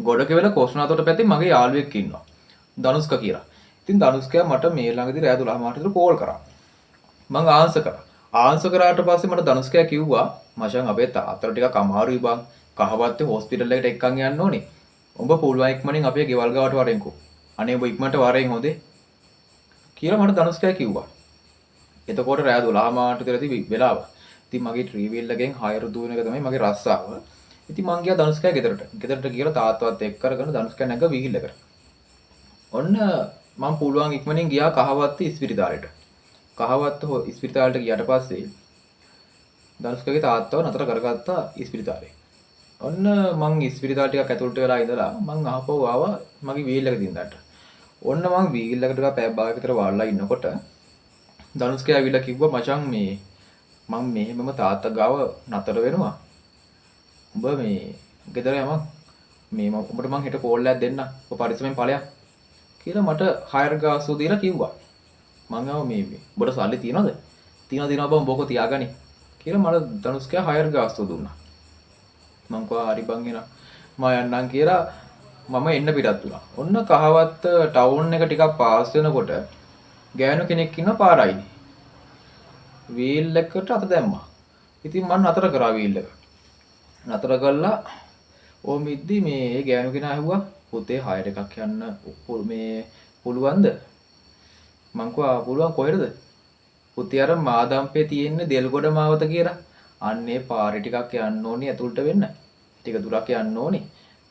ගොඩක වෙලා කොස්නාතොට පැත්තේ මගේ යාළුවෙක් ඉන්නවා. ධනුස්ක කියලා. ඉතින් ධනුස්කයා මට මේ ළඟදී රෑ 12 මාට විතර කෝල් කරා. මං ආන්සර් කරා. ආන්සර් කරාට පස්සේ මට ධනුස්කයා කිව්වා මචං අපේ තාත්තට ටිකක් අමාරුයි බං. කහවත්තේ හොස්පිටල් එකට එක්කන් යන්න ඕනේ. ඔබ පුළුවන් ඉක්මනින් අපේ ගෙවල් ගාවට වරෙන්කෝ. අනේ ඔබ ඉක්මනට වරෙන් හොඳේ. කියලා මට ධනුස්කයා කිව්වා. එතකොට රෑ 12 මාට විතරදී වෙලාව. ඉතින් මගේ ට්‍රීවීල් එකෙන් හයර් දුවන එක තමයි මගේ රස්සාව. ඉතින් මං ගියා ධනුස්කයා ගෙදරට. ගෙදරට ගිහලා තාත්තවත් එක්ක කරගෙන ධනුස්කයා නැග වීහිල් එකට. ඔන්න මම පුළුවන් ඉක්මනින් ගියා කහවත්තේ ඉස්පිරිතාලෙට. කහවත්ත ඉස්පිරිතාලෙට ගියාට පස්සේ ධනුස්කගේ තාත්තව නතර කරගත්තා ඉස්පිරිතාලේ. ඔන්න මං ඉස්පිරිතාල ටිකක් ඇතුළට වෙලා ඉඳලා මං ආපහු ආවා මගේ වීල් එක දින්දට. ඔන්න මං වීල් එකට පැය භාගයක විතර වාඩිලා ඉන්නකොට ධනුස්කයා ඇවිල්ලා කිව්වා මචං මේ මම මෙහෙමම තාත්තා ගාව නතර වෙනවා. උඹ මේ ගෙදර යමන් මේ උඹට මං හෙට කෝල් එකක් දෙන්න. ඔය පරිස්සමෙන් ඵලයක් කියලා මට හයර් ගාස්තු දීලා කිව්වා. මං ආව මේ උඹට සල්ලි තියනවද? තියනවා බං බොකෝ තියාගනි කියලා මට ධනුස්කයා හයර් ගාස්තු දුන්නා. මං කිව්වා හරි බං එනවා මම යන්නම් කියලා මම එන්න පිටත් වුණා. ඔන්න කහවත්ත ටවුන් එක ටිකක් පාස් වෙනකොට ගෑනු කෙනෙක් ඉන්න පාරයිනේ. වීල් එකට අත දැම්මා. ඉතින් මම නතර කරා වීල් එක. නතර කළා ඕ මිද්දි මේ ගෑනු කෙනා ඇහුවා පුතේ හයර් එකක් යන්න මේ පුළුවන්ද? මං කිව්වා පුළුවන් කොහෙද? පුතේ අර මාදම්පේ තියෙන්නේ දෙල්ගොඩ මාවත කියලා. අන්නේ පාරේ ටිකක් යන්න ඕනේ ඇතුළට වෙන්න. ටික දුරක් යන්න ඕනේ.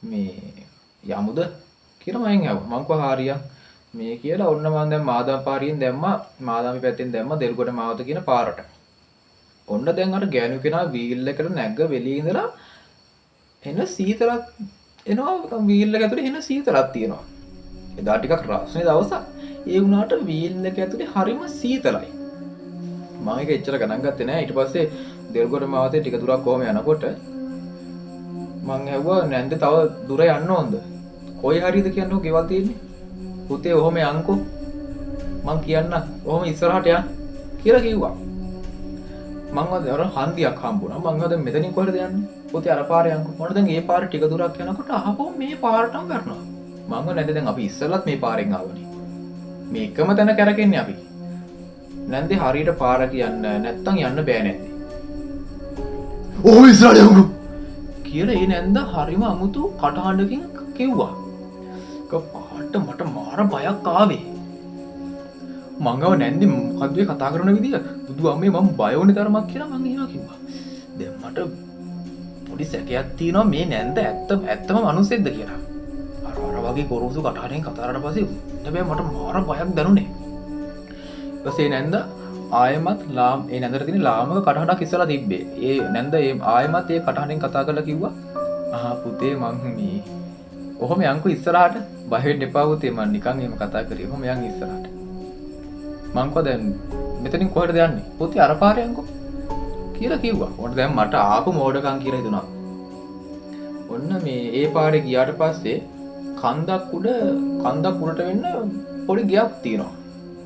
මේ යමුද කියලා මම ඇහුවා. මං කිව්වා හරියක්. මේ කියලා ඔන්න මම දැන් මාදම් පාරියෙන් දැම්මා මාදම්පේ පැත්තෙන් දැම්මා දෙල්ගොඩ මාවත කියන පාරට. ඔන්න දැන් අර ගෑනු කෙනා වීල් එකට නැග්ග වෙලිය ඉඳලා එන සීතලක් එනවා වීල් එක ඇතුලේ එන සීතලක් තියෙනවා. එදා ටිකක් රස්නේ දවසක්. ඒ වුණාට වීල් එක ඇතුලේ හරිම සීතලයි. මම ඒක එච්චර ගණන් ගත්තේ නෑ. ඊට පස්සේ දෙල්ගොඩ මාවතේ ටික දුරක් කොහම යනකොට මං ඇහුවා නැන්ද තව දුර යන්න ඕනද? කොයි හරියද කියන්නකෝ ගෙවල් තියෙන්නේ. පුතේ ඔහොම යන්කෝ. මං කියන්න ඔහොම ඉස්සරහට යන්න කියලා කිව්වා. මං අර හන්දියක් හම්බුණා. මං අද මෙතනින් කොහෙද යන්නේ? පුතේ අර පාරේ යන්කෝ. මොන දැන් ඒ පාරේ ටික දුරක් යනකොට අහපො මේ පාරටම කරනවා. මං නැන්ද දැන් අපි ඉස්සෙල්ලත් මේ පාරෙන් ආවනේ. මේ එකම තැන කරකෙන්නේ අපි. නැන්දේ හරියට පාර කියන්න නැත්තම් යන්න බෑ නැන්දේ. ඔහොම ඉස්සරහට යන්කෝ කියලා ඒ නැන්ද හරිම අමුතු කටහඬකින් කිව්වා. පාට මට මාර බයක් ආවේ. මංගව නැන්දි මොකද්ද මේ කතා කරන විදිය? බුදු අම්මේ මම බය වුණේ තරමක් කියලා මං එහෙම කිව්වා. දැන් මට පොඩි සැකයක් තියෙනවා මේ නැන්ද ඇත්තම මිනිස්සෙක්ද කියලා. අර වගේ ගොරෝසු කටහඬෙන් කතා කරලා පස්සේ හැබැයි මට මාර බයක් දැනුනේ. ඊපස්සේ නැන්ද ආයෙමත් ඒ නැන්දට තියෙන ලාමක කටහඬක් ඉස්සලා තිබ්බේ. ඒ නැන්ද ආයෙමත් ඒ කටහඬෙන් කතා කරලා කිව්වා ආහ් පුතේ මං මේ කොහොම යන්කෝ ඉස්සරහට බය වෙන්න එපා පුතේ මං නිකන් එහෙම කතා කරේ. කොහොම යන් ඉස්සරහට. මං කිව්වා දැන් මෙතනින් කොහෙටද යන්නේ? පුතේ අර පාරේ යන්කෝ කියලා කිව්වා. ඔන්න දැන් මට ආපු මෝඩකම් කියලා හිතුණා. ඔන්න මේ ඒ පාරේ ගියාට පස්සේ කන්දක් උඩට වෙන්න පොඩි ගියක් තියෙනවා.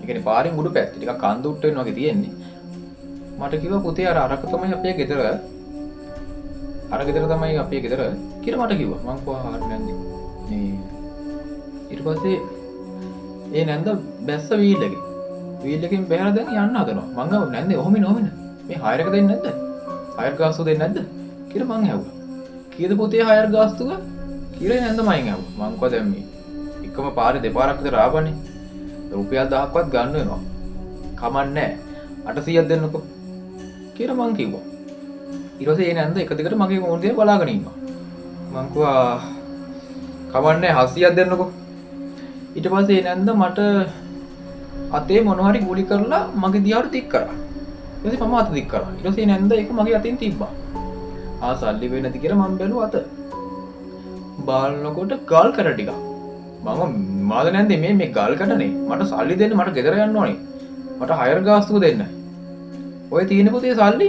ඒ කියන්නේ පාරෙන් උඩ පැත්තේ ටිකක් කන්ද උඩට වෙනවා වගේ තියෙන්නේ. මට කිව්වා පුතේ අරක තමයි අපේ ගෙදර. අර ගෙදර තමයි අපේ ගෙදර කියලා මට කිව්වා. මං කිව්වා හරි නැන්දේ. මේ ඊට පස්සේ ඒ නැන්ද බැස්ස වීල් එකේ. වීල් එකෙන් බැහැලා දැන් යන්න හදනවා. මං ගාව නැන්දේ ඔහොම මේ හයර් එක දෙන්නේ නැද්ද? හයර් ගාස්තුව දෙන්නේ නැද්ද? කියලා මං ඇහුවා. කීයද පුතේ හයර් ගාස්තුව? කියලා නැන්ද මයින් ඇහුවා. මං කිව්වා දැන් මේ එකම පාරේ දෙපාරක් විතර ආවනේ. රුපියල් 1000ක්වත් ගන්න වෙනවා. කමන්නේ 800ක් දෙන්නකෝ. කියලා මං කිව්වා. ඊට පස්සේ ඒ නැන්ද එක දිගට මගේ මොන් දිහා බලාගෙන ඉන්නවා. මං කිව්වා කමන්නේ 700ක් දෙන්නකෝ. ඊට පස්සේ ඒ නැන්ද මට අතේ මොන හරි ගුලි කරලා මගේ දිහාට දික් කරා. ඊට පස්සේ මම අත දික් කරා. ඊට පස්සේ නැන්ද ඒක මගේ අතින් තිබ්බා. සල්ලි වෙන්නේ නැති කියලා මම බැලුවා අත. බලනකොට ගල් කර ටිකක්. මම මාද නැන්දේ මේ ගල් කඩනේ. මට සල්ලි දෙන්න මට ගෙදර යන්න ඕනේ. මට හයර් ගාස්තුව දෙන්න. ඔය තියෙන පුතේ සල්ලි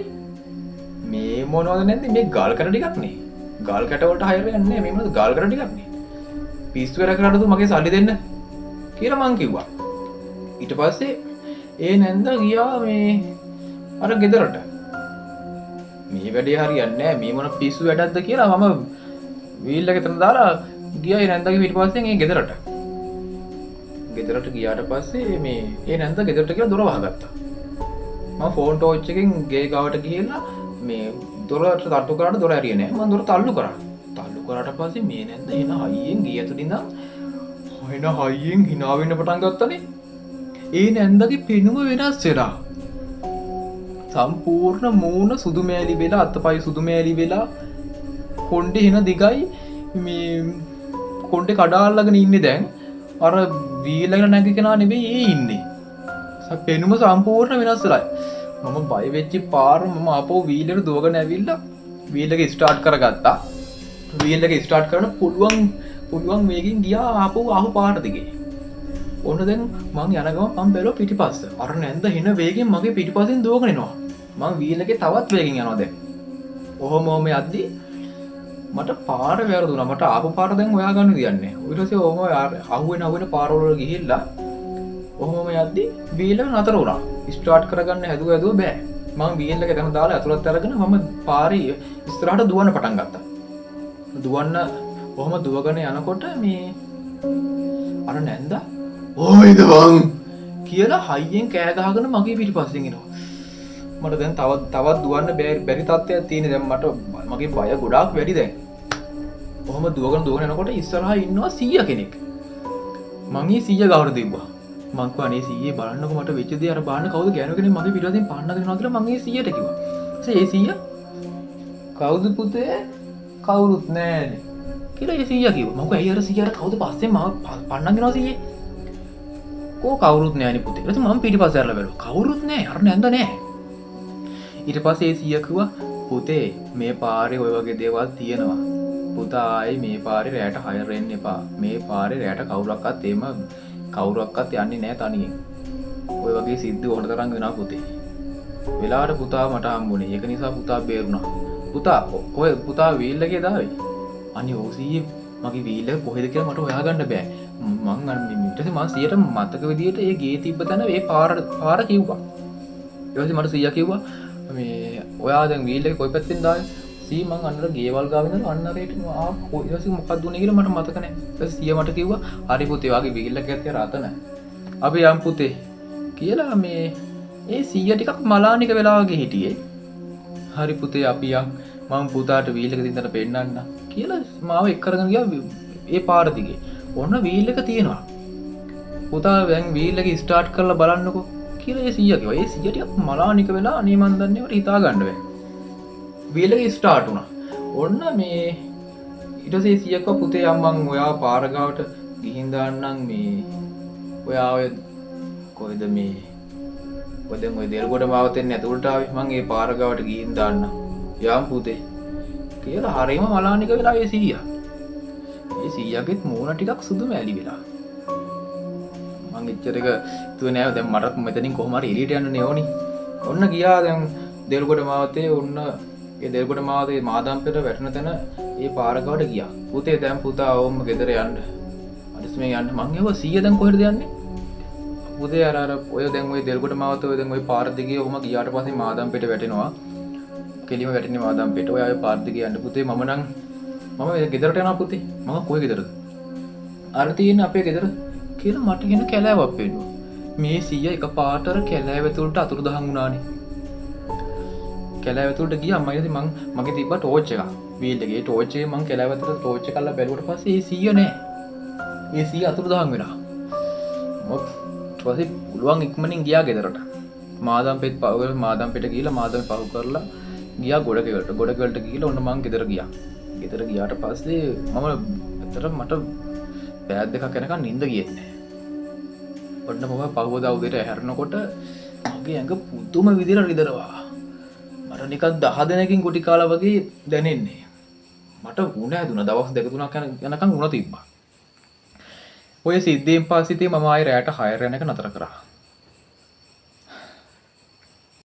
මේ මොනවද නැන්දේ මේ ගල් කඩ ටිකක් නේ. ගල් කැට වලට හයර් යන්නේ මේ මොනවද ගල් කඩ ටිකක් නේ. පිස්සු වැඩ කරලා මගේ සල්ලි දෙන්න කියලා මං කිව්වා. ඊට පස්සේ ඒ නැන්ද ගියා මේ අර ගෙදරට. මේ වැඩේ හරියන්නේ නැහැ මේ මොන පිස්සු වැඩක්ද කියලා මම වීල් එක එතන දාලා ගියා ඒ නැන්දගේ පිටිපස්සෙන් ඒ ගෙදරට. ගෙදරට ගියාට පස්සේ මේ ඒ නැන්ද ගෙදරට කියලා දොර වහගත්තා. මම ෆෝන් ටෝච් එකෙන් ගේ ගාවට ගිහිල්ලා මේ දොරට තට්ටු කරාට දොර ඇරියේ නෑ. මම දොර තල්ලු කරා. තල්ලු කරාට පස්සේ මේ නැන්ද එන හයියෙන් ගිය ඇතුළේ ඉඳන් එන හයියෙන් hina වෙන්න පටන් ගත්තනේ. ඒ නැන්දගේ පෙනුම වෙනස් වෙලා. සම්පූර්ණ මූණ සුදු මෑලි වෙලා අතපය සුදු මෑලි වෙලා කොණ්ඩේ එන දිගයි මේ කොණ්ඩේ කඩාල්ලාගෙන ඉන්නේ දැන් අර වීලකට නැගි කෙනා නෙවෙයි ඒ ඉන්නේ. පෙනුම සම්පූර්ණ වෙනස් වෙලා. මම බය වෙච්ච පාර මම ආපහු වීලෙට දුවගෙන ඇවිල්ලා වීල් එක ස්ටාර්ට් කරගත්තා. වීල් එක ස්ටාර්ට් කරන පුළුවන් වේගෙන් ගියා ආපහු පාර දිගේ. ඔන්න දැන් මං යන ගමන් මම බැලුවා පිටිපස්ස. අර නැන්ද හින වේගෙන් මගේ පිටිපස්සෙන් දුවගෙන එනවා. මං වීල් එකේ තවත් වේගෙන් යනවා දැන්. ඔහොම යද්දි මට පාර වැරදුනා. මට ආපු පාර දැන් හොයාගන්න දෙන්නේ. ඊට පස්සේ ඔහොම අහුවෙන පාරවල ගිහිල්ලා ඔහොම යද්දි වීල් එක නතර වුණා. ස්ටාර්ට් කරගන්න හැදුව බෑ. මම වීල් එක එතන දාලා ඇතුළත් අරගෙන මම පාරේ ඉස්සරහට දුවන්න පටන් ගත්තා. දුවන්න ඔහොම දුවගෙන යනකොට මේ අර නැන්ද "ඕයිද බං" කියලා හයියෙන් කෑ ගහගෙන මගේ පිටිපස්සෙන් එනවා. මට දැන් තවත් දුවන්න බැරි තත්ත්වයක් තියෙන. දැන් මගේ බය ගොඩාක් වැඩි දැන්. ඔහොම දුවගෙන යනකොට ඉස්සරහා ඉන්නවා 100 කෙනෙක්. මං ඒ 100 ගාවට තිබ්බා. මං කිව්වා "අනේ 100 බලන්නකො මට වෙච්ච දේ අර බලන්න කවුද ගෑනු කෙනෙක් මගේ පිටිපස්සෙන් පාන්නගෙන යනවා" කියලා මං ඒ 100ට කිව්වා. ඊට පස්සේ ඒ 100 "කවුද පුතේ?" "කවුරුත් නෑනේ" කියලා ඒ 100 කිව්වා. මං කිව්වා "ඇයි අර 100 කවුද පස්සේ මාව පාන්නගෙන යනවා 100?" "කෝ කවුරුත් නෑනේ පුතේ." ඊට පස්සේ මම පිටිපස්සේ අරලා බැලුවා. "කවුරුත් නෑ. අර නැන්ද නෑ." ඊට පස්සේ ඒ 100 කිව්වා "පුතේ මේ පාරේ ඔය වගේ දේවල් තියෙනවා. පුතා ආයේ මේ පාරේ රැට හයර් වෙන්න එපා. මේ පාරේ රැට කවුරක්වත් යන්නේ නෑ තනියෙන්. ඔය වගේ සිද්ධි ඕන තරම් වෙනවා පුතේ. වෙලාවට පුතා මට හම්බුනේ. ඒක නිසා පුතා බේරුණා. පුතා වීල් එකේ දාවේ." "අනේ ඔව් 100 මගේ වීල් එක කොහෙද කියලා මට හොයාගන්න බෑ. මං අර ඊට පස්සේ මම 100ට මතක විදියට ඒ ගේ තිබ්බ තැන ඒ පාර කිව්වා. ඊට පස්සේ මට 100 කිව්වා මේ "ඔයා දැන් වීල් එක කොයි පැත්තෙන් දාවේ?" "සී මං අන්නර ගේවල් ගාව ඉඳලා අන්නරේට ඊට පස්සේ මොකක්ද උනේ කියලා මට මතක නෑ." ඊට පස්සේ 100 මට කිව්වා "හරි පුතේ වාගේ වීල් එක ඇත්තේ රතන. අපි යම් පුතේ" කියලා මේ ඒ 100 ටිකක් මලානික වෙලා වගේ හිටියේ. "හරි පුතේ අපි යම් මම පුතාට වීල් එක දින්දට පෙන්නන්න" කියලා මාව එක් කරගෙන ගියා ඒ පාර දිගේ. ඔන්න වීල් එක තියෙනවා. "පුතා දැන් වීල් එක ස්ටාර්ට් කරලා බලන්නකෝ" කියලා ඒ 100 කිව්වා. ඒ 100 ටිකක් මලානික වෙලා අනේ මන් දන්නේ මට හිතා ගන්න බෑ. වීල් එක ස්ටාර්ට් වුණා. ඔන්න මේ ඊට පස්සේ 100 කිව්වා "පුතේ අම්මන් ඔයා පාර ගාවට ගිහින් දාන්නම් මේ ඔයා ඔය කොයිද මේ ඔය දෙල්ගොඩ මාවතෙන් ඇතුළට ආවේ මං ඒ පාර ගාවට ගිහින් දාන්නම්. යම් පුතේ" කියලා හරියම මලානික වෙලා ඒ 100. ඒ 100ගෙත් මූණ ටිකක් සුදු මෑලි වෙලා. මං එච්චර එක තුවේ නෑ. දැන් මටත් මෙතනින් කොහොම හරි එළියට යන්න ඕනි. ඔන්න ගියා දැන් දෙල්ගොඩ මාවතේ. ඔන්න ඒ දෙල්ගොඩ මාවතේ මාදම්පෙට වැටෙන තැන ඒ පාර ගාවට ගියා. "පුතේ දැන් පුතා ඕම්ම ගෙදර යන්න. අනිස්මේ යන්න." මං ඒවා 100 දැන් කොහෙද යන්නේ? "පුතේ අර ඔය දැන් ඔය දෙල්ගොඩ මාවතේ ඔය දැන් ඔය පාර දිගේ ඔහම ගියාට පස්සේ මාදම්පෙට වැටෙනවා. කෙලිම වැටෙන්නේ මාදම්පෙට. ඔය ආයේ පාර දිගේ යන්න පුතේ. මම ගෙදරට යනවා පුතේ." "මම කොයි ගෙදරද?" "අර තියෙන අපේ ගෙදර" කියලා මට කියන කැලෑවක් පෙන්නුවා. මේ 100 එකපාරට අර කැලෑව ඇතුළට අතුරුදහන් වුණානේ. කැලෑව ඇතුළට ගියා. මගේ තිබ්බ ටෝච් එක. වීල් එකේ ටෝච් එකේ මං කැලෑව ඇතුළට ටෝච් එක අල්ලලා බැලුවට පස්සේ ඒ 100 නෑ. ඒ 100 අතුරුදහන් වෙලා. ඊට පස්සේ පුළුවන් ඉක්මනින් ගියා ගෙදරට. මාදම්පෙට ගිහිල්ලා මාදම් පහු කරලා ගියා ගොඩකෙවලට ගිහිල්ලා ඔන්න මං ගෙදර ගියා. ගෙදර ගියාට පස්සේ මම ඇත්තටම මට පැය දෙකක් යනකම් නිින්ද ගියේ නෑ. ඔන්න මම පහුවදා උදේට හැරෙනකොට මගේ ඇඟ පුදුම විදිහට රිදෙනවා. මට නිකන් 10 දිනකින් කුටි කාලා වගේ දැනෙන්නේ. මට වුණ හැදුනා දවස් 2-3ක් යනකම් වුණ තිබ්බා. ඔය සිද්ධියෙන් පස්සේ මම ආයෙ රැට 6 යන එක නතර කරා.